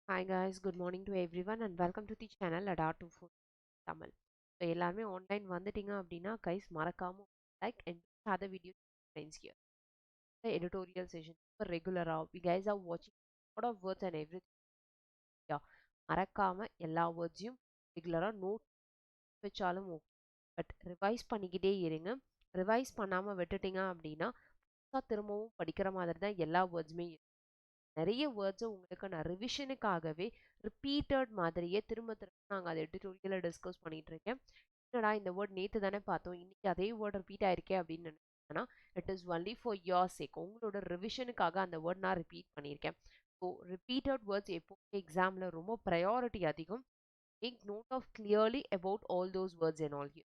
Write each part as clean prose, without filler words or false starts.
Hi guys, good morning to everyone and welcome to the channel Adapt to Food Tamil. So எல்லாருமே online வந்துட்டீங்க அப்படின்னா guys மறக்காம like and share the video to your friends here. The editorial session for regular we guys are watching a lot of words and everything. Yeah, மறக்காம எல்லா வேர்ட்ஸையும் ரெகுலரா note வச்சாலும் okay. But revise பண்ணிக்கிட்டே இருங்க. Revise பண்ணாம விட்டுட்டீங்க அப்படின்னா திரும்பவும் படிக்கிற மாதிரி தான் எல்லா வேர்ட்ஸுமே நிறைய வேர்ட்ஸை உங்களுக்கு நான் ரிவிஷனுக்காகவே ரிப்பீட்டட் மாதிரியே திரும்ப திரும்ப நாங்கள் அதை எடிட்டோரியலில் டிஸ்கஸ் பண்ணிட்டு இருக்கேன். என்னடா இந்த வேர்ட் நேற்று தானே பார்த்தோம், இன்னைக்கு அதே வேர்ட் ரிப்பீட் ஆயிருக்கே அப்படின்னு நினைச்சீங்கன்னா it is only for your sake. உங்களோட ரிவிஷனுக்காக அந்த வேர்ட் நான் ரிப்பீட் பண்ணியிருக்கேன். ஸோ ரிப்பீட்டட் வேர்ட்ஸ் எப்போவுமே எக்ஸாமில் ரொம்ப ப்ரையாரிட்டி அதிகம். Make note of clearly about all those words and all you.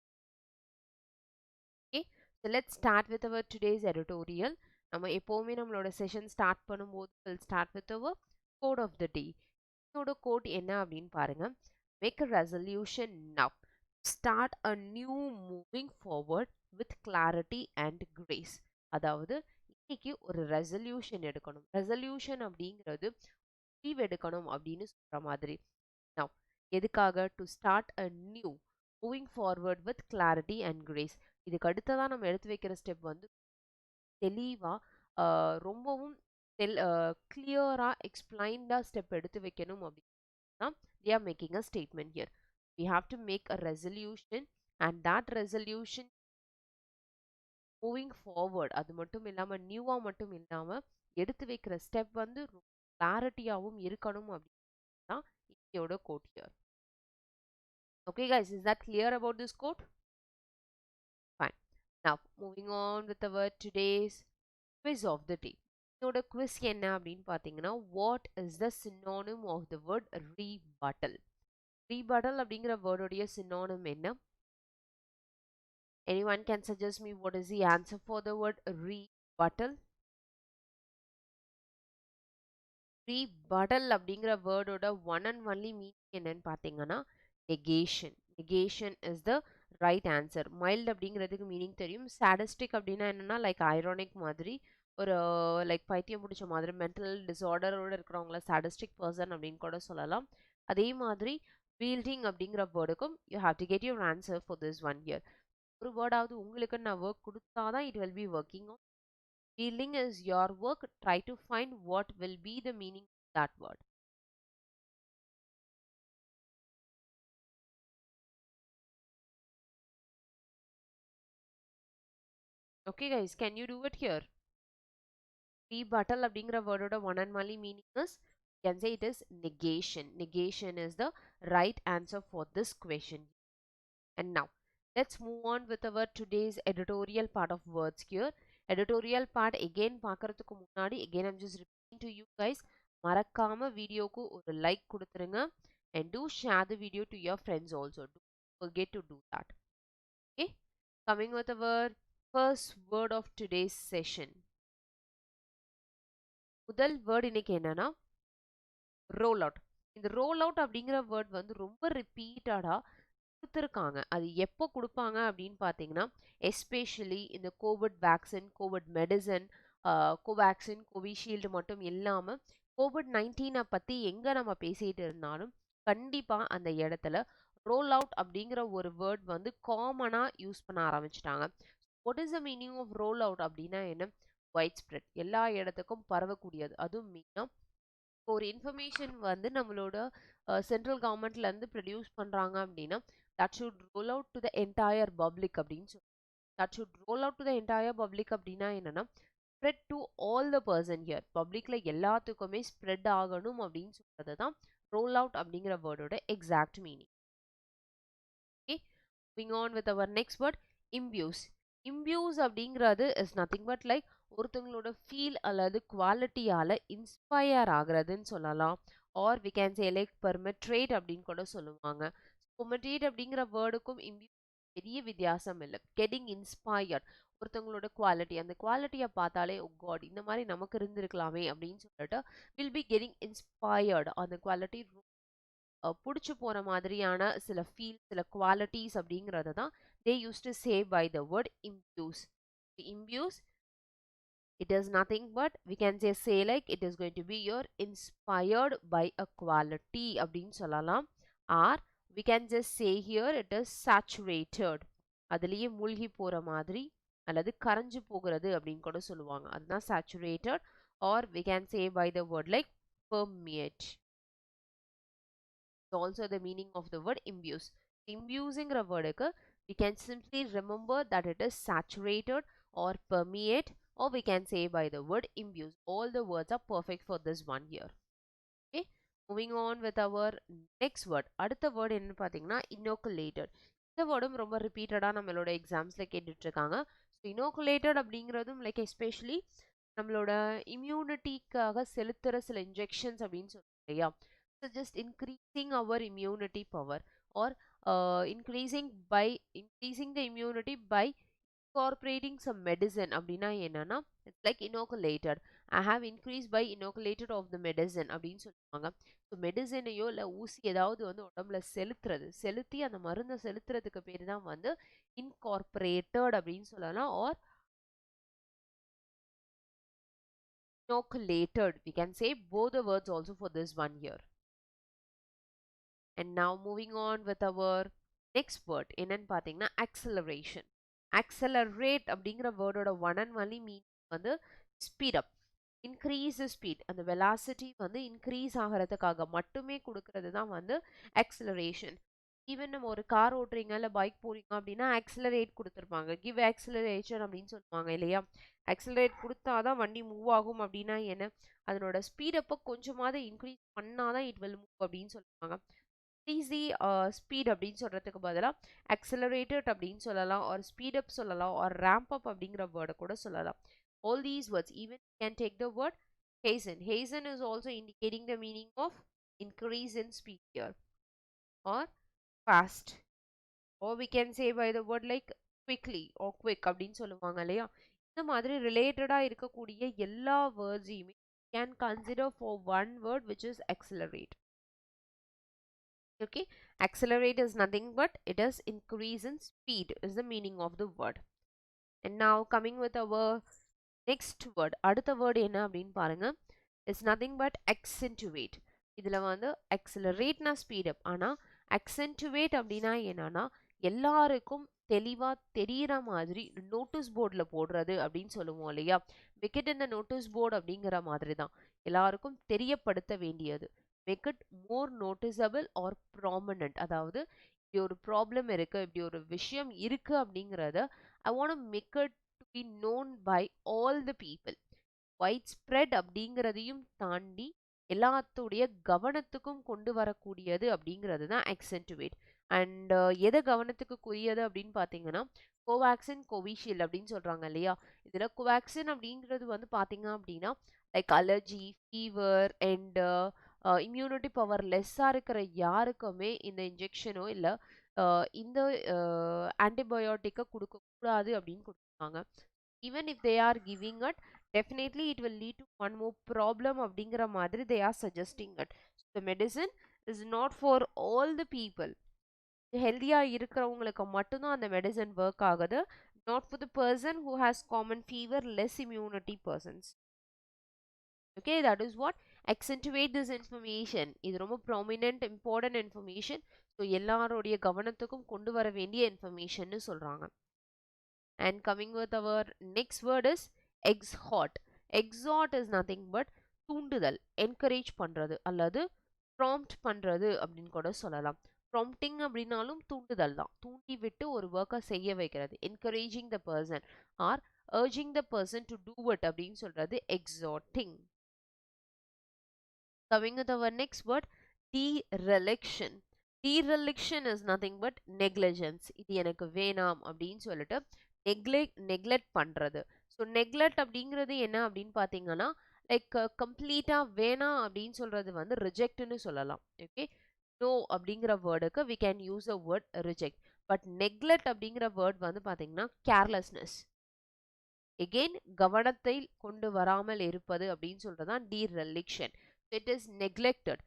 Okay, so let's start with our today's editorial. நம்ம எப்போவுமே நம்மளோட செஷன் ஸ்டார்ட் பண்ணும்போது will start with our quote of the day. இதோட quote என்ன அப்படின்னு பாருங்க. Make a resolution now, start a new moving forward with clarity and grace. அதாவது இன்னைக்கு ஒரு ரெசல்யூஷன் எடுக்கணும். ரெசல்யூஷன் அப்படிங்கிறது முடிவு எடுக்கணும் அப்படின்னு சொல்ற மாதிரி. நவ் எதுக்காக? To start a new moving forward with clarity and grace. இதுக்கு அடுத்ததான் நம்ம எடுத்து வைக்கிற ஸ்டெப் வந்து தெளிவா ரொம்பவும் கிளியரா எக்ஸ்பிளைன்டா ஸ்டெப் எடுத்து வைக்கணும் அப்படின்னா they are making a statement here. We have to make a resolution and that resolution moving forward. அது மட்டும் இல்லாம நியூவா மட்டும் இல்லாம எடுத்து வைக்கிற ஸ்டெப் வந்து கிளாரிட்டியாவும் இருக்கணும் அப்படின்னு தான் இதோட code here. Okay guys, is that clear about this quote? Fine. Now moving on with our today's quiz of the day. இதோட quiz என்ன அப்படின்னு பார்த்தீங்கன்னா, what is the synonym of the word rebuttal? rebuttal அப்படிங்கிற வேர்டோடைய synonym என்ன? Anyone can suggest me what is the answer for the word rebuttal? rebuttal அப்படிங்கிற வேர்டோட one and only meaning என்னன்னு பார்த்தீங்கன்னா negation. negation is the right answer. mild அப்படிங்கிறதுக்கு meaning தெரியும். sadistic அப்படின்னா என்னன்னா லைக் ஐரானிக் மாதிரி, ஒரு லைக் பைத்தியம் பிடிச்ச மாதிரி மென்டல் டிஸார்டரோட இருக்கிறவங்கள sadistic பர்சன் அப்படின்னு கூட சொல்லலாம். அதே மாதிரி wielding அப்படிங்கிற வேர்டுக்கும் you have to get your answer for this one year. ஒரு வேர்டாவது உங்களுக்கு நான் ஒர்க் கொடுத்தாதான் it will be working on. wielding is your work. Try to find what will be the meaning of that word. Okay guys, can you do it here? rebuttal அப்படிங்கிற வேர்டோட one and only meaning is can say it is negation. negation is the right answer for this question. And now let's move on with our today's editorial part of words here. editorial part again பார்க்கறதுக்கு முன்னாடி again I'm just repeating to you guys, மறக்காம வீடியோக்கு ஒரு like கொடுத்துருங்க and do share the video to your friends also. Don't forget to do that. Okay, coming with our first word of today's session. முதல் word இன்னைக்கு என்னன்னா roll out. இந்த roll out அப்படிங்கிற word வந்து ரொம்ப ரிப்பீட்டடா கொடுத்துருக்காங்க. அது எப்போ கொடுப்பாங்க அப்படின்னு பார்த்தீங்கன்னா எஸ்பெஷலி இந்த Covid vaccine, Covid medicine, Covaxin, Covishield மட்டும் இல்லாமல் கோவிட்-19 பற்றி எங்கே நம்ம பேசிகிட்டு இருந்தாலும் கண்டிப்பாக அந்த இடத்துல ரோல் அவுட் அப்படிங்கிற ஒரு வேர்ட் வந்து காமனாக யூஸ் பண்ண ஆரம்பிச்சிட்டாங்க. What is the meaning of roll out அப்படின்னா என்ன? வைட் ஸ்ப்ரெட், எல்லா இடத்துக்கும் பரவக்கூடியது. அதுவும் மெயினாக ஒரு இன்ஃபர்மேஷன் வந்து நம்மளோட சென்ட்ரல் கவர்மெண்ட்லேருந்து ப்ரொடியூஸ் பண்ணுறாங்க அப்படின்னா that should roll out to the entire public அப்படின்னு சொல்லி, that should roll out to the entire public அப்படின்னா என்னன்னா spread to all the person here. பப்ளிக்ல எல்லாத்துக்குமே ஸ்ப்ரெட் ஆகணும் அப்படின்னு சொல்றது தான் roll out அப்படிங்கிற வேர்டோட exact meaning. Okay, moving on with our next word, imbues. imbues அப்படிங்கிறது is nothing but like ஒருத்தவங்களோட ஃபீல் அல்லது குவாலிட்டியால இன்ஸ்பயர் ஆகுறதுன்னு சொல்லலாம். Or we can say like permeate அப்படின்னு கூட சொல்லுவாங்க. பெர்மெட்ரேட் அப்படிங்கிற வேர்டுக்கும் இம்பியூ பெரிய வித்தியாசம் இல்லை. கெட்டிங் இன்ஸ்பயர்ட், ஒருத்தவங்களோட குவாலிட்டி, அந்த குவாலிட்டியை பார்த்தாலே ஓ காட் இந்த மாதிரி நமக்கு இருந்திருக்கலாமே அப்படின்னு சொல்லிட்டு வில் பி கெட்டிங் இன்ஸ்பயர்டு. அந்த குவாலிட்டி பிடிச்சி போகிற மாதிரியான சில ஃபீல், சில குவாலிட்டிஸ் அப்படிங்கிறத தான் they use to say by the word imbue. Imbue It is nothing but we can say like it is going to be your inspired by a quality அப்படின்னு சொல்லலாம். Or we can just say here it is saturated. அதுலயே மூழ்கி போற மாதிரி அல்லது கரைஞ்சு போகிறது அப்படின்னு கூட சொல்லுவாங்க. அதுதான் saturated. Or we can say by the word like permeate. Also the meaning of the word imbues. Imbuesங்கிற வேர்டுக்கு we can simply remember that it is saturated or permeate, or we can say by the word imbues. All the words are perfect for this one here. Okay, moving on with our next word. அடுத்த word என்ன பார்த்தீங்கன்னா inoculated. இந்த வேர்டும் ரொம்ப ரிப்பீட்டடாக நம்மளோட எக்ஸாம்ஸில் கேட்டுட்டு இருக்காங்க. So inoculated அப்படிங்கிறதும் லைக் எஸ்பெஷலி நம்மளோட இம்யூனிட்டிக்காக செலுத்துகிற சில இன்ஜெக்ஷன்ஸ் அப்படின்னு சொல்லுவோம் இல்லையா. So just increasing our immunity power, or increasing the immunity by incorporating some medicine அப்படின்னா என்னன்னா it's like inoculated. I have increased by inoculated of the medicine அப்படின்னு சொல்லுவாங்க. ஸோ மெடிசனையோ இல்லை ஊசி ஏதாவது வந்து உடம்புல செலுத்தி அந்த மருந்தை செலுத்துறதுக்கு பேர் தான் வந்து incorporated அப்படின்னு சொல்லலாம், or inoculated. We can say both the words also for this one here. And now moving on with our next word என்னன்னு பார்த்தீங்கன்னா acceleration. Accelerate அப்படிங்கிற வேர்டோட one and only meaning வந்து speed up, increase the speed. அந்த velocity வந்து increase ஆகிறதுக்காக மட்டுமே கொடுக்கறது தான் வந்து acceleration. ஈவன் நம்ம ஒரு கார் ஓட்டுறீங்க இல்லை பைக் போறீங்க அப்படின்னா ஆக்சிலரேட் கொடுத்துருப்பாங்க, கிவ் ஆக்சிலரேஷன் அப்படின்னு சொல்லுவாங்க இல்லையா. ஆக்சிலரேட் கொடுத்தாதான் வண்டி மூவ் ஆகும் அப்படின்னா என்ன, அதனோட ஸ்பீடப்பை கொஞ்சமாவது இன்க்ரீஸ் பண்ணாதான் இட் வில் மூவ் அப்படின்னு சொல்லுவாங்க. ஈஸி ஸ்பீட் அப்படின்னு சொல்கிறதுக்கு பதிலாக அக்சலரேட்டட் அப்படின்னு சொல்லலாம், ஒரு ஸ்பீடப் சொல்லலாம், ஒரு ரேம்ப் அப் அப்படிங்கிற வேர்டை கூட சொல்லலாம். All these words, even can take the word hasten. Hasten is also indicating the meaning of increase in speed here, or fast, or we can say by the word like quickly or quick அப்படின்னு சொல்லுவாங்க இல்லையா. இந்த மாதிரி ரிலேட்டடாக இருக்கக்கூடிய எல்லா வேர்ட்ஸையுமே can consider for one word which is accelerate. Okay, accelerate is nothing but it is increase in speed is the meaning of the word. And now coming with our next word, அடுத்த word என்ன அப்படின்னு பாருங்க. It's nothing but accentuate. இதில் வந்து accelerateனா speed up, ஆனால் accentuate அப்படின்னா என்னன்னா எல்லாருக்கும் தெளிவாக தெரிகிற மாதிரி நோட்டீஸ் போர்டில் போடுறது அப்படின்னு சொல்லுவோம் இல்லையா. விக்கெட் இந்த நோட்டீஸ் போர்டு அப்படிங்கிற மாதிரி தான் எல்லாருக்கும் தெரியப்படுத்த வேண்டியது. Make it more noticeable or prominent. அதாவது இப்படி ஒரு ப்ராப்ளம் இருக்குது, இப்படி ஒரு விஷயம் இருக்குது அப்படிங்கிறத I want make it to be known by all the people. Wide spread அப்படிங்கிறதையும் தாண்டி எல்லாத்துடைய கவனத்துக்கும் கொண்டு வரக்கூடியது அப்படிங்கிறது தான் accentuate. அண்ட் எதை கவனத்துக்குரியது அப்படின்னு பார்த்தீங்கன்னா கோவேக்சின் கோவிஷீல்டு அப்படின்னு சொல்கிறாங்க இல்லையா. இதில் கோவேக்சின் அப்படிங்கிறது வந்து பார்த்தீங்க அப்படின்னா like allergy, fever and immunity power லெஸ்ஸாக இருக்கிற யாருக்குமே இந்த இன்ஜெக்ஷனோ இல்லை இந்த ஆன்டிபயோட்டிக்கை கொடுக்கக்கூடாது அப்படின்னு கொடுத்துருக்காங்க. Even if they are giving it, definitely it will lead to one more problem அப்படிங்கிற மாதிரி they are suggesting it. So the medicine is not for all the people. ஹெல்தியாக இருக்கிறவங்களுக்கு மட்டும்தான் அந்த மெடிசன் ஒர்க் ஆகுது, not for the person who has common fever, less immunity persons. Okay, that is what accentuate this information. இது ரொம்ப prominent important information. So எல்லாருடைய கவனத்துக்கும் கொண்டு வர வேண்டிய இன்ஃபர்மேஷன்னு சொல்கிறாங்க. And coming with our next word is exhort. Exhort is nothing but தூண்டுதல், encourage பண்ணுறது அல்லது ப்ராம்ப்ட் பண்ணுறது அப்படின்னு கூட சொல்லலாம். ப்ராம்ப்டிங் அப்படின்னாலும் தூண்டுதல் தான், தூண்டி விட்டு ஒரு ஒர்க்கை செய்ய வைக்கிறது. Encouraging the person or urging the person to do it அப்படின்னு சொல்கிறது exhorting. Coming with our next word, dereliction. Dereliction is nothing but negligence. இது எனக்கு வேணாம் அப்படின்னு சொல்லிட்டு நெக்லெக்ட் பண்ணுறது. ஸோ நெக்லெக்ட் அப்படிங்கிறது என்ன அப்படின்னு பார்த்தீங்கன்னா லைக் கம்ப்ளீட்டாக வேணாம் அப்படின்னு சொல்கிறது வந்து ரிஜெக்ட்னு சொல்லலாம். ஓகே, நோ அப்படிங்கிற வேர்டுக்கு we can use a word reject. But neglect அப்படிங்கிற வேர்ட் வந்து பார்த்தீங்கன்னா கேர்லெஸ்னஸ், எகெயின் கவனத்தை கொண்டு வராமல் இருப்பது அப்படின்னு சொல்கிறது தான் டீரெலிக்ஷன். It is neglected.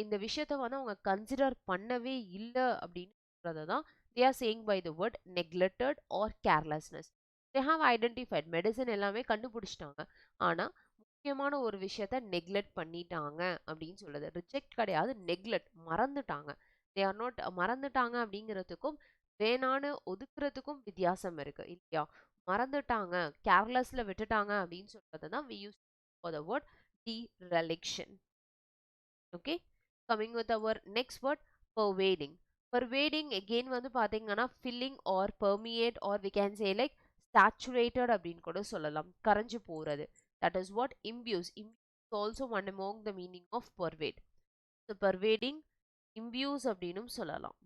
இந்த விஷயத்த வந்து அவங்க கன்சிடர் பண்ணவே இல்லை அப்படின்னு சொல்கிறது தான் they are saying by the word neglected or carelessness. They have identified medicine எல்லாமே கண்டுபிடிச்சிட்டாங்க. ஆனா முக்கியமான ஒரு விஷயத்த நெக்லெக்ட் பண்ணிட்டாங்க அப்படின்னு சொல்லுது. ரிஜெக்ட் கிடையாது, நெக்லெக்ட் மறந்துட்டாங்க. தே ஆர் நாட் மறந்துட்டாங்க அப்படிங்கிறதுக்கும் வேணான்னு ஒதுக்குறதுக்கும் வித்தியாசம் இருக்கு இல்லையா? மறந்துட்டாங்க, கேர்லெஸ்ல விட்டுட்டாங்க அப்படின்னு சொல்றது தான் we use for the word dereliction. Okay, coming with our next word, pervading. Pervading again வந்து பாத்தீங்கன்னா filling or permeate or we can say like saturated அப்படின்னு கூட சொல்லலாம். கரைஞ்சு போறது. That is what imbues. Imbues is also one among the meaning of pervade. So pervading, imbues அப்படின்னும் சொல்லலாம்.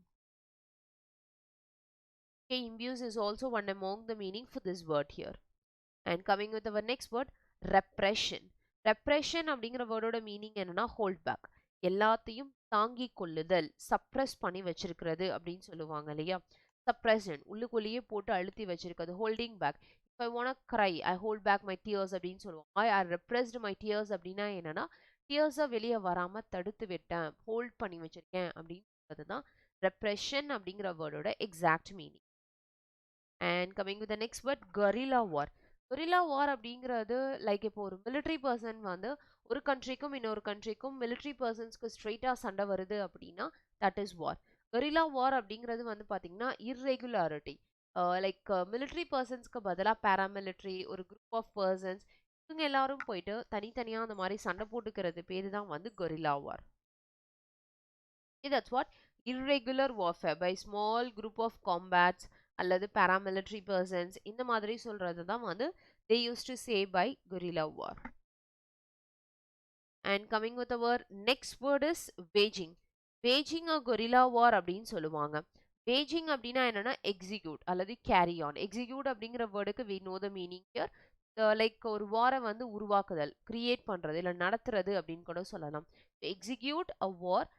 Okay, imbues is also one among the meaning for this word here. And coming with our next word, repression. Repression அப்படிங்கிற வேர்டோட meaning என்னன்னா hold back, எல்லாத்தையும் தாங்கி கொள்ளுதல், suppress பண்ணி வச்சிருக்கிறது அப்படின்னு சொல்லுவாங்க இல்லையா? சப்ரஷன் உள்ளுக்குள்ளேயே போட்டு அழுத்தி வச்சிருக்கிறது, holding back. If I want cry I hold back my tears அப்படின்னு சொல்லுவாங்க. ஐ ரெப்ரெஸ்ட் மை டியர்ஸ் அப்படின்னா என்னன்னா டியர்ஸை வெளியே வராம தடுத்து விட்டேன், ஹோல்ட் பண்ணி வச்சிருக்கேன் அப்படின்னு சொல்றது தான் ரெப்ரெஷன் அப்படிங்கிற வேர்டோட exact meaning. And coming with the next word, guerrilla war. Guerrilla war அப்படிங்கிறது லைக் இப்போ ஒரு மிலிட்ரி பர்சன் வந்து ஒரு கண்ட்ரிக்கும் இன்னொரு கண்ட்ரிக்கும் மிலிட்ரி பர்சன்ஸ்க்கு ஸ்ட்ரெயிட்டாக சண்டை வருது அப்படின்னா that is war. Guerrilla war அப்படிங்கிறது வந்து பார்த்தீங்கன்னா இர்ரெகுலாரிட்டி, லைக் மிலிட்ரி பர்சன்ஸ்க்கு பதிலாக பேராமிலிட்ரி ஒரு குரூப் ஆஃப் பர்சன்ஸ் இவங்க எல்லாரும் போயிட்டு தனித்தனியாக அந்த மாதிரி சண்டை போட்டுக்கிறது பேர் தான் வந்து guerrilla war. That's what irregular warfare by small group of combats அல்லது paramilitary persons இந்த மாதிரி சொல்றது தான் வந்து they used to say by guerrilla war. And coming with our next word is waging. Waging a guerrilla war அப்படின்னு சொல்லுவாங்க. Waging அப்படின்னா என்னன்னா எக்ஸிக்யூட் அல்லது கேரி ஆன். எக்ஸிக்யூட் அப்படிங்கிற வேர்டுக்கு we know the meaning here. Like ஒரு வாரை வந்து உருவாக்குதல், கிரியேட் பண்றது இல்லை நடத்துறது அப்படின்னு கூட சொல்லலாம். Execute a war,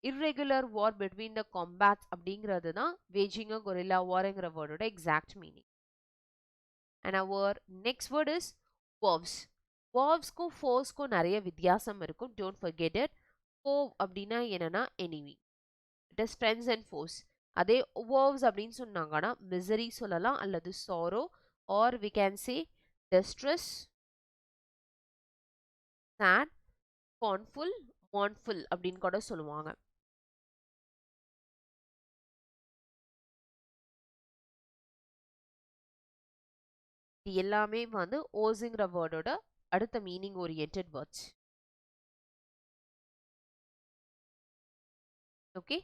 irregular war between the combats அப்படிங்கிறது தான் waging a guerrilla warங்கிற வேர்டோட exact meaning. And our next word is verbs. verbsக்கும் forceக்கும் நிறைய வித்தியாசம் இருக்கும், don't forget it. foe அப்படின்னா என்னன்னா enemy, it is friends and foes. அதே verbs அப்படின்னு சொன்னாங்கன்னா misery சொல்லலாம் அல்லது sorrow or we can say distress, sad, scornful, mournful அப்படின்னு கூட சொல்லுவாங்க. இது எல்லாமே வந்து ஓஸுங்கிற வேர்டோட அடுத்த meaning oriented words. Okay,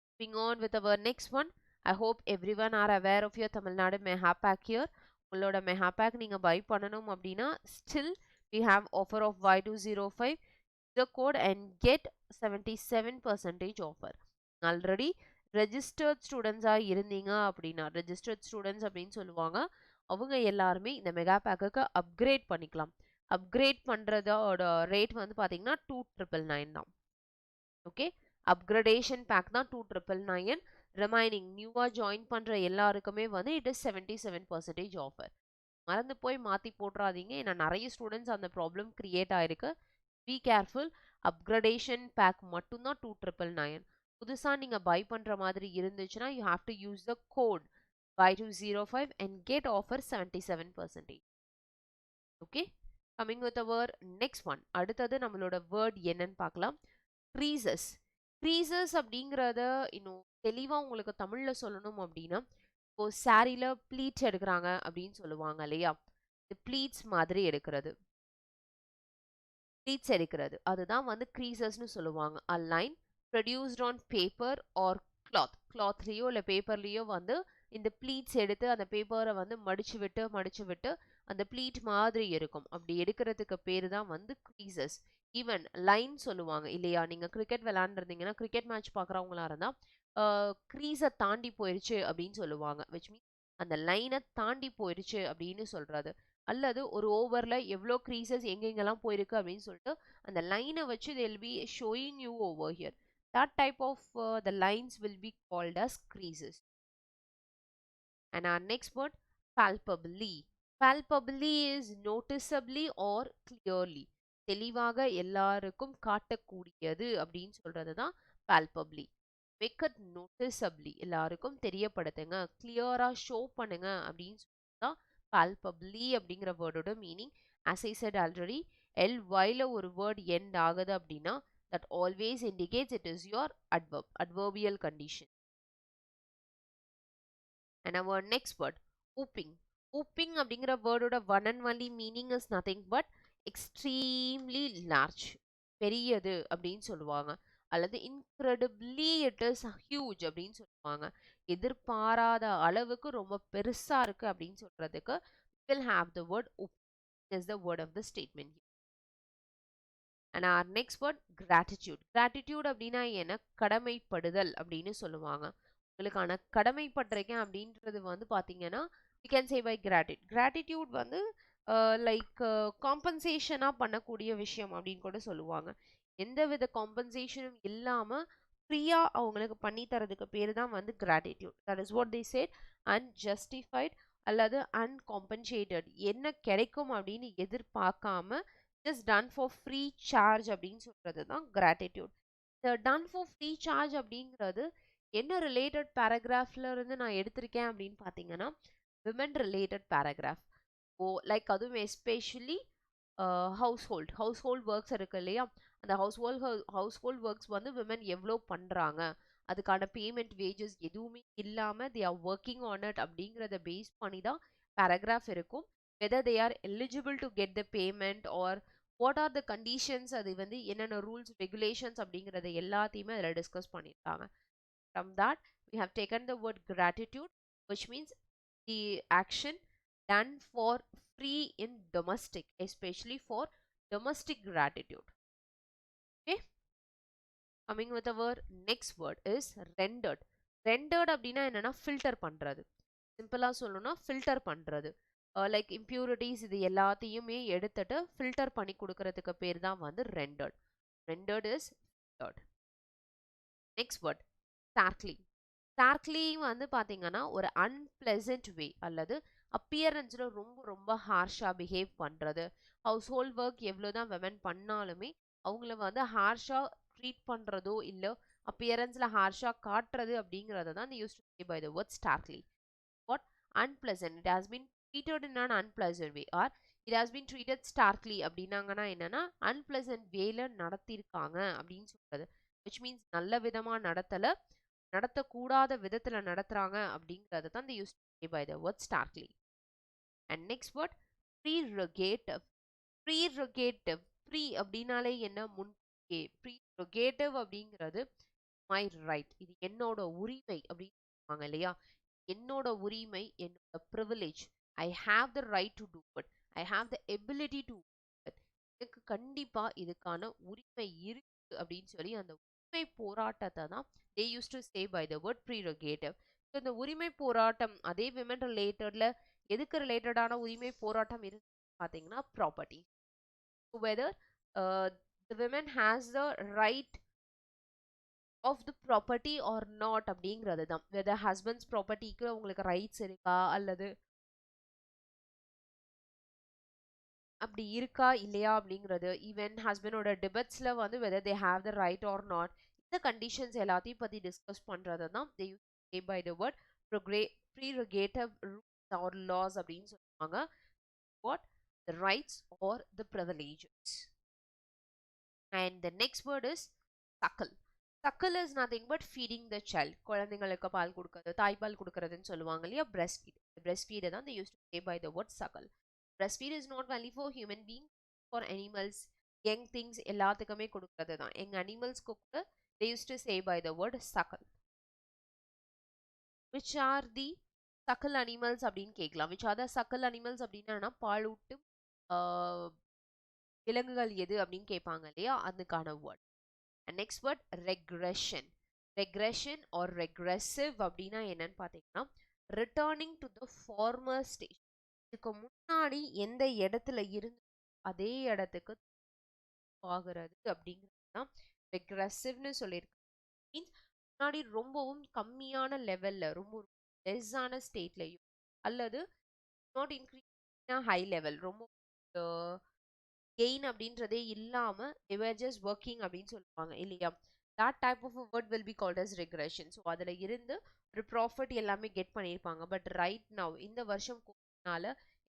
moving on with our next one. I hope everyone are aware of your Tamil Nadu Meha Pack here. உங்களோட mega back நீங்கள் by பண்ணணும் அப்படின்னா still we have offer of Y205 the code and get 77% offer. Already registered ஸ்டூடெண்ட்ஸாக இருந்தீங்க அப்படின்னா registered students அப்படின்னு சொல்லுவாங்க, அவங்க எல்லாருமே இந்த மெகா பேக்குக்கு அப்கிரேட் பண்ணிக்கலாம். அப்கிரேட் பண்ணுறதோட ரேட் வந்து பார்த்தீங்கன்னா 2,999 தான். ஓகே, அப்கிரடேஷன் பேக் தான் 2,999. ரிமைனிங் நியூவாக ஜாயின் பண்ணுற எல்லாருக்குமே வந்து இட் இஸ் 77% ஆஃபர். மறந்து போய் மாற்றி போட்டுறாதீங்க, ஏன்னா நிறைய ஸ்டூடெண்ட்ஸ் அந்த ப்ராப்ளம் கிரியேட் ஆயிருக்கு. Be careful. அப்கிரடேஷன் பேக் மட்டும்தான் 2,999. புதுசாக நீங்கள் பை பண்ணுற மாதிரி இருந்துச்சுன்னா you have to use the code Y205 and get offer 77%. Okay, coming with our next one. அடுத்தது நம்மளோட வேர்ட் என்னன்னு பார்க்கலாம். க்ரீசஸ். க்ரீசஸ் அப்படிங்கிறத இன்னும் தெளிவாக உங்களுக்கு தமிழில் சொல்லணும் அப்படின்னா இப்போ சாரியில் ப்ளீட்ஸ் எடுக்கிறாங்க அப்படின்னு சொல்லுவாங்க இல்லையா? இந்த ப்ளீட்ஸ் மாதிரி எடுக்கிறது, ப்ளீட்ஸ் எடுக்கிறது அதுதான் வந்து க்ரீசஸ்னு சொல்லுவாங்க. A line produced on paper or cloth, கிளாத்லேயோ இல்லை பேப்பர்லேயோ வந்து இந்த ப்ளீட்ஸ் எடுத்து அந்த பேப்பரை வந்து மடிச்சு விட்டு அந்த ப்ளீட் மாதிரி இருக்கும். அப்படி எடுக்கிறதுக்கு பேர் தான் வந்து க்ரீசஸ். ஈவன் லைன் சொல்லுவாங்க இல்லையா? நீங்கள் கிரிக்கெட் விளாண்டுருந்தீங்கன்னா கிரிக்கெட் மேட்ச் பார்க்குறவங்களா இருந்தால் க்ரீஸை தாண்டி போயிடுச்சு அப்படின்னு சொல்லுவாங்க. விச் மீன்ஸ் அந்த லைனை தாண்டி போயிடுச்சு அப்படின்னு சொல்கிறது. அல்லது ஒரு ஓவரில் எவ்வளோ க்ரீசஸ் எங்கெங்கெல்லாம் போயிருக்கு அப்படின்னு சொல்லிட்டு அந்த லைனை வச்சு they will be showing you over here. That type of the lines will be called as creases. And our next word, palpably. Palpably is noticeably or clearly. தெளிவாக எல்லாருக்கும் காட்டக்கூடியது அப்படின்னு சொல்றது தான் palpably. Make it noticeably, எல்லாருக்கும் தெரியப்படுத்துங்க, கிளியரா show பண்ணுங்க அப்படின்னு சொல்றது தான் palpably அப்படிங்கிற வேர்டோட meaning as I said already ly-ல ஒரு வேர்ட் end ஆகுது அப்படின்னா that always indicates it is your adverbial condition. And our next word whooping. Whooping அப்படிங்கிற வேர்டோட one and only meaning is nothing but extremely large, பெரியது அப்படின்னு சொல்லுவாங்க, அல்லது incredibly it is huge அப்படின்னு சொல்லுவாங்க. எதிர்பாராத அளவுக்கு ரொம்ப பெருசா இருக்கு அப்படின்னு சொல்றதுக்கு will have the word whooping is the word of the statement here. And our next word gratitude. Gratitude அப்படின்னா என்ன? கடமைப்படுதல் அப்படின்னு சொல்லுவாங்க. உங்களுக்கான கடமைப்பட்டிருக்கேன் அப்படின்றது வந்து பாத்தீங்கன்னா we can say by gratitude வந்து லைக் காம்பன்சேஷனா பண்ணக்கூடிய விஷயம் அப்படின்னு கூட சொல்லுவாங்க. எந்தவித காம்பன்சேஷனும் இல்லாம ஃப்ரீயா அவங்களுக்கு பண்ணி தரதுக்கு பேரு தான் வந்து gratitude. That is what they said, unjustified அல்லது uncompensated. என்ன கிடைக்கும் அப்படின்னு எதிர்பார்க்காம just done for free charge அப்படின்னு சொல்றது தான் gratitude. The done for free charge அப்படிங்கிறது என்ன ரிலேட்டட் பேராகிராஃப்ல இருந்து நான் எடுத்திருக்கேன் அப்படின்னு பார்த்தீங்கன்னா விமன் ரிலேட்டட் பேராகிராஃப். ஓ லைக் அதுவும் எஸ்பெஷலி ஹவுஸ்ஹோல்ட் ஒர்க்ஸ் இருக்கு இல்லையா, அந்த ஹவுஸ்ஹோல்ட் ஒர்க்ஸ் வந்து விமன் எவ்வளோ பண்ணுறாங்க, அதுக்கான பேமெண்ட் வேஜஸ் எதுவுமே இல்லாமல் they are working on it அப்படிங்கிறத பேஸ் பண்ணி தான் பேராகிராஃப் இருக்கும். Whether they are eligible to get the payment R what are the conditions, அது வந்து என்னென்ன ரூல்ஸ் ரெகுலேஷன்ஸ் அப்படிங்கிறத எல்லாத்தையுமே அதில் டிஸ்கஸ் பண்ணியிருக்காங்க. From that we have taken the word gratitude, which means the action done for free in domestic, especially for domestic gratitude. Okay, coming with our next word is rendered. Rendered அப்படின்னா என்னன்னா filter பண்றது, சிம்பிளா சொல்லணும்னா filter பண்றது. Like impurities இது எல்லாத்தையுமே எடுத்துட்டு filter பண்ணி கொடுக்கறதுக்கு பேர் தான் வந்து rendered. Rendered is filtered. Next word starkly. starkly வந்து பாத்தீங்கன்னா ஒரு அன்பிளசன்ட் வே அல்லது அப்பியரன்ஸ்ல ரொம்ப ரொம்ப ஹார்ஷா பிஹேவ் பண்றது. ஹவுஸ் ஹோல்ட் ஒர்க் எவ்வளவுதான் விமன் பண்ணாலுமே அவங்கள வந்து ஹார்ஷா ட்ரீட் பண்றதோ இல்ல அப்பியரன்ஸ்ல ஹார்ஷா காட்டுறது அப்படிங்கறத தான் they used to say by the word starkly. What? Unpleasant. It has been treated in an unpleasant way or it has been treated starkly அப்படின்னாங்கன்னா என்னன்னா unpleasant வேல நடத்திருக்காங்க அப்படின்னு சொல்றது, which means நல்ல விதமா நடத்தக்கூடாத விதத்துல நடத்துறாங்க அப்படிங்கறது தான் they used to say by the word starkly. And next word prerogative. prerogative pre அப்படின்னாலே என்ன? prerogative அப்படிங்கிறது my right, இது என்னோட உரிமை அப்படின்னு சொல்லுவாங்க இல்லையா, என்னோட உரிமை, என்னோட privilege, I have the right to do it, I have the ability to do it, எனக்கு கண்டிப்பா இதுக்கான உரிமை இருக்கு அப்படின்னு சொல்லி அந்த உரிமை போராட்டத்தை தான் they used to say by the word prerogative. So இந்த உரிமை போராட்டம் அதே விமன் ரிலேட்டட்ல எதுக்கு ரிலேட்டடான உரிமை போராட்டம் இருக்கு பாத்தீங்கன்னா property. whether the women has the right of the property or not அப்படிங்கிறது தான். whether husband's propertyக்கு உங்களுக்கு ரைட்ஸ் இருக்கா அல்லது அப்படி இருக்கா இல்லையா அப்படிங்கிறது, ஈவன் ஹஸ்பண்டோட டிபெட்ஸ்ல வந்து whether they have the right or not, இந்த கண்டிஷன்ஸ் எல்லாத்தையும் பத்தி டிஸ்கஸ் பண்றது தான் they use to say by the word prerogative rules or laws அப்படின்னு சொல்லுவாங்க. what? The rights or the privileges. And the next word is suckle. suckle is nothing but feeding the child. குழந்தைங்களுக்கு பால் கொடுக்கிறது, தாய்ப்பால் கொடுக்கறதுன்னு சொல்லுவாங்க இல்லையா, breastfeed தான் they used to say by the word suckle. breastfeed is not only for human beings, for animals, young things எல்லாத்துக்குமே கொடுக்கிறது தான். young animals கூட they used to say by the word suckle. which are the suckle animals அப்படின்னு கேட்கலாம். which are the suckle animals அப்படின்னா பாலூட்டும் விலங்குகள் எது அப்படின்னு கேட்பாங்க இல்லையா, அதுக்கான word. And next word regression. regression or regressive அப்படின்னா என்னன்னு பார்த்தீங்கன்னா returning to the former stage. இதுக்கு முன்னாடி எந்த இடத்துல இருந்து அதே இடத்துக்கு ஆகிறது அப்படிங்கிறது தான் ரெக்ரெசிவ்னு சொல்லியிருக்காங்க. மீன்ஸ் முன்னாடி ரொம்பவும் கம்மியான லெவல்ல ரொம்ப லெஸ்ஸான ஸ்டேட்லையும் அல்லது நாட் இன்க்ரீஸ் ஹை லெவல் ரொம்ப கெயின் அப்படின்றதே இல்லாம they were just working அப்படின்னு சொல்லுவாங்க இல்லையா, that type of a word will be called as regression. So அதுல இருந்து ஒரு ப்ராஃபிட் எல்லாமே கெட் பண்ணியிருப்பாங்க. பட் ரைட் நவ் இந்த வருஷம்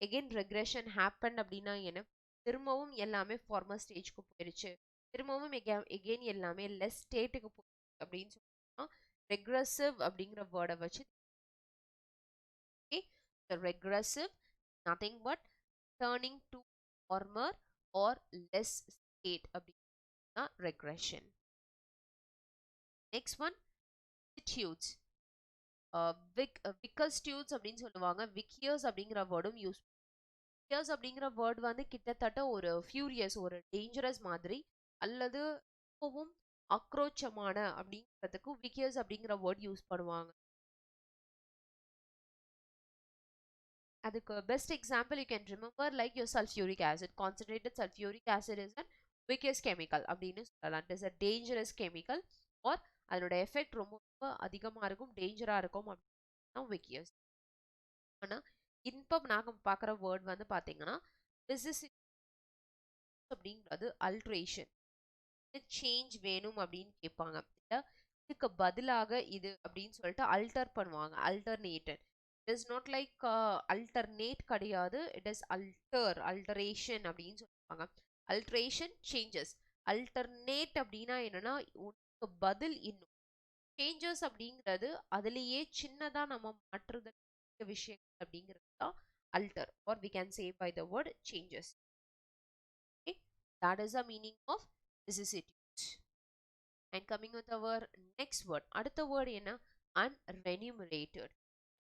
எகெயின் ரெக்ரெஷன் ஹேப்பன் அப்படின்னா என்ன, திரும்பவும் எல்லாமே ஃபார்மர் ஸ்டேஜ்க்கு போயிடுச்சு, திரும்பவும் எகெயின் எல்லாமே லெஸ் ஸ்டேட்டுக்கு போயிடுச்சு அப்படின்னு சொன்னா ரெக்ரெசிவ் அப்படிங்கிற வேர்டை வச்சு. The regressive nothing but turning to former or less state அப்படின்னா regression. Next one, vicissitudes. vicissitudes அப்படின்னு சொல்லுவாங்க. vicus அப்படிங்கிற வேர்டும் யூஸ். vicus அப்படிங்கிற வேர்ட் வந்து கிட்டத்தட்ட ஒரு ஃபியூரியஸ், ஒரு டேஞ்சரஸ் மாதிரி, அல்லது ரொம்பவும் ஆக்ரோச்சமான அப்படிங்கிறதுக்கு vicus அப்படிங்கிற வேர்ட் யூஸ் பண்ணுவாங்க. அதுக்கு best example you can remember like your sulphuric acid. Concentrated sulphuric acid is an viscous chemical அப்படின்னு சொல்லலாம். It is a dangerous chemical, or அதனோட எஃபெக்ட் ரொம்ப ரொம்ப அதிகமாக இருக்கும், டேஞ்சராக இருக்கும் அப்படின்னா விக்கியஸ். ஆனால் இப்போ நாங்கள் பார்க்குற வேர்ட் வந்து பார்த்தீங்கன்னா விசிசிட்டி அப்படிங்கிறது அல்ட்ரேஷன். சேஞ்ச் வேணும் அப்படின்னு கேட்பாங்க, இல்லை இதுக்கு பதிலாக இது அப்படின்னு சொல்லிட்டு அல்டர் பண்ணுவாங்க. Alternated. It is not like alternate கிடையாது, இட் இஸ் அல்டரேஷன் அப்படின்னு சொல்லுவாங்க. Adulteration changes. அல்டர்னேட் அப்படின்னா என்னன்னா உனக்கு பதில் இன்னும். சேஞ்சஸ் அப்படிங்கிறது அதுலேயே சின்னதா நம்ம மாற்றுதல் விஷயங்கள் அப்படிங்கிறது தான் alter, or we can say by the word changes. Okay, that is the meaning of vicissitudes. And coming with our next word, அடுத்த word என்ன, unremunerated.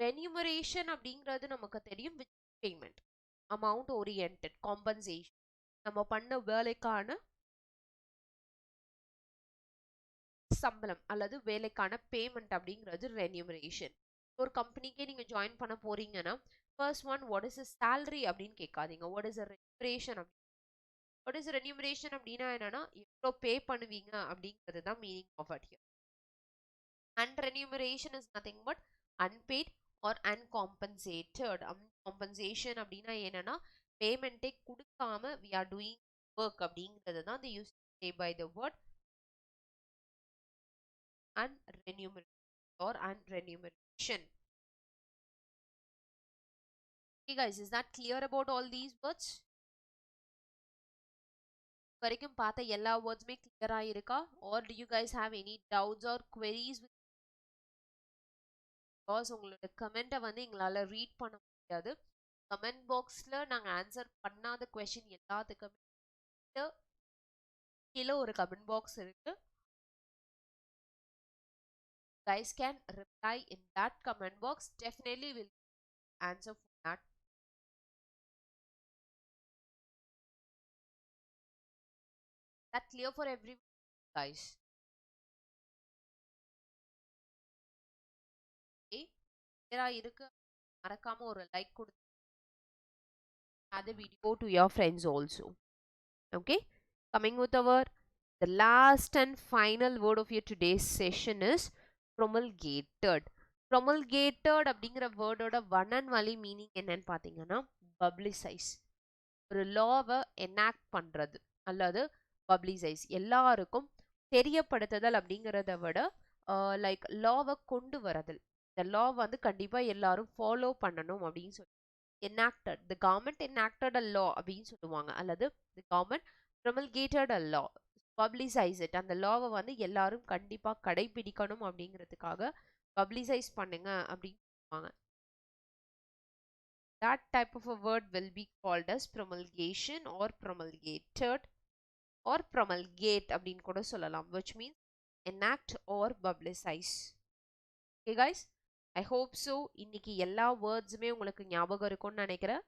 remuneration அப்படிங்கிறது நமக்கு தெரியும், which payment, amount oriented, compensation, நம்ம பண்ண வேலைக்கான சம்பளம் அல்லது வேலைக்கான பேமெண்ட் அப்படிங்கிறது remuneration. ஒரு கம்பெனிக்கே நீங்க ஜாயின் பண்ண போறீங்கன்னா first one what is salary அப்படின்னு கேட்காதீங்க, what is remuneration. What is remuneration அப்படின்னா என்னன்னா எவ்வளோ பே பண்ணுவீங்க அப்படிங்கிறது தான் meaning of it here. Unremuneration is nothing but unpaid or uncompensated. Compensation அப்படின்னா என்னன்னா பேமெண்ட்டே கொடுக்காம we are doing work அப்படிங்கிறது தான் they use to say by the word unremunerated or unremuneration. Okay guys, is that clear about all these words? வரைக்கும் பார்த்த எல்லா வேர்ட்ஸுமே கிளியரா இருக்கா, or do you guys have any doubts or queries? Because உங்களோட கமெண்ட்டை வந்து எங்களால் ரீட் பண்ண முடியாது. கமெண்ட் பாக்ஸில் நாங்கள் ஆன்சர் பண்ணாத கொஷின் எல்லாத்துக்குமே கீழே ஒரு கமெண்ட் பாக்ஸ் இருக்கு. guys can reply in that comment box, definitely will answer for that. That clear for everyone guys? Okay, clear இருக்கு, மறக்காம ஒரு லைக் கொடுத்து the video to your friends also. Okay, coming with our the last and final word of your today's session is promulgated. promulgated அப்படிங்கிற வேர்டோட one and வலி meaning என்னன்னு பார்த்தீங்கன்னா publicise, ஒரு லாவை எனாக்ட் பண்ணுறது அல்லது பப்ளிசைஸ், எல்லாருக்கும் தெரியப்படுத்துதல் அப்படிங்கிறத விட லைக் லாவை கொண்டு வரதல். இந்த லா வந்து கண்டிப்பாக எல்லாரும் ஃபாலோ பண்ணணும் அப்படின்னு சொல்லி enacted, the government enacted a law அப்படின்னு சொல்லுவாங்க, அல்லது the government promulgated a law, publicize it. அந்த லாவை வந்து எல்லாரும் கண்டிப்பா கடைபிடிக்கணும் அப்படிங்கிறதுக்காக பப்ளிசைஸ் பண்ணுங்க அப்படின்னு சொல்லுவாங்க. That type of a word will be called as promulgation or promulgated or promulgate அப்படின்னு கூட சொல்லலாம், which means enact or publicize. Okay guys, I hope so. இன்னைக்கு எல்லா வேர்ட்ஸுமே உங்களுக்கு ஞாபகம் இருக்கும்னு நினைக்கிறேன்.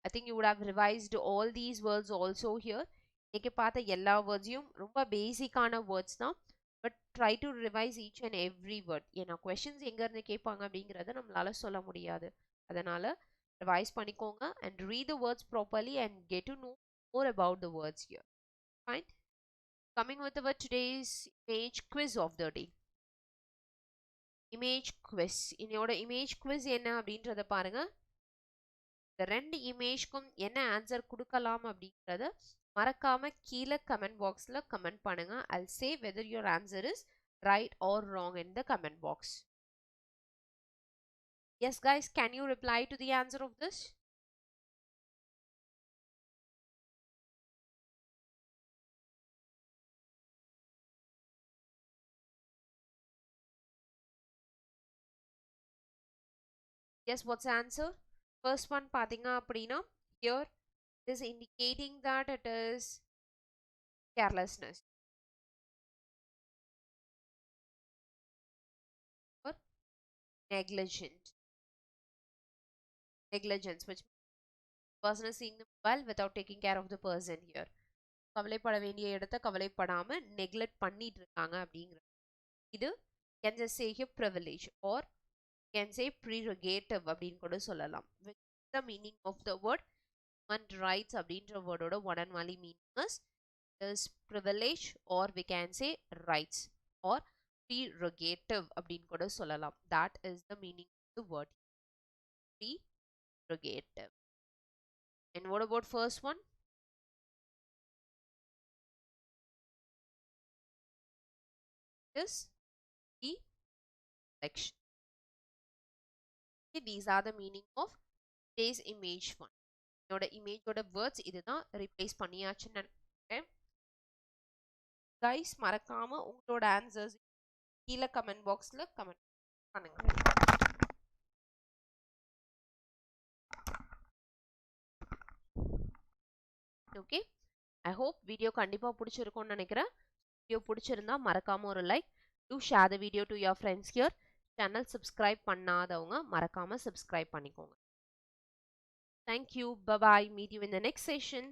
I think you would have revised all these words also here. இன்னைக்கு பார்த்த எல்லா வேர்ட்ஸையும் ரொம்ப பேசிக்கான வேர்ட்ஸ் தான், but try to revise each and every word. ஏன்னா கொஷின்ஸ் எங்கேருந்து கேட்பாங்க அப்படிங்கிறத நம்மளால சொல்ல முடியாது, அதனால் ரிவைஸ் பண்ணிக்கோங்க and read the words properly and get to know more about the words here. Fine. Coming with our today's image quiz of the day. Image quiz. என்னோட இமேஜ் குவிஸ் என்ன அப்படின்றத பாருங்க. இந்த ரெண்டு இமேஜ்க்கும் என்ன ஆன்சர் கொடுக்கலாம் அப்படின்றத மறக்காம கீழே கமெண்ட் பாக்ஸில் கமெண்ட் பண்ணுங்க. I'll say whether your answer is right or wrong in the comment box. Yes guys, can you reply to the answer of this? Yes, what's the answer? First one பாத்தீங்க அப்படின்னா here it is indicating that it is carelessness or negligent. Negligence, which person is seeing the mobile without taking care of the person here. கவலைப்பட வேண்டிய இடத்த கவலைப்படாம neglect பண்ணிட்டு இருக்காங்க அப்படிங்கிற இது can just say here privilege or can say prerogative அப்படின்னு கூட சொல்லலாம். Which is the meaning of the word human rights அப்படின்ற வேர்டோட one and only meaning is privilege or we can say rights or prerogative அப்படின்னு கூட சொல்லலாம். That is the meaning of the word prerogative. And what about first one? Is the election. Okay, these are the meaning of today's image one. என்னோட இமேஜோட words இதுதான் replace பண்ணியாச்சுன்னு நினைக்கிறேன். Guys மறக்காம உங்களோட answers கீழே comment பாக்ஸ்ல கமெண்ட் பண்ணுங்க. Okay, I hope video கண்டிப்பா பிடிச்சிருக்கும்னு நினைக்கிறேன். வீடியோ பிடிச்சிருந்தா மறக்காம ஒரு like, to share the video to your friends here. Channel subscribe பண்ணாதவங்க மறக்காம சப்ஸ்கிரைப் பண்ணிக்கோங்க. Thank you. Bye bye. Meet you in the next session.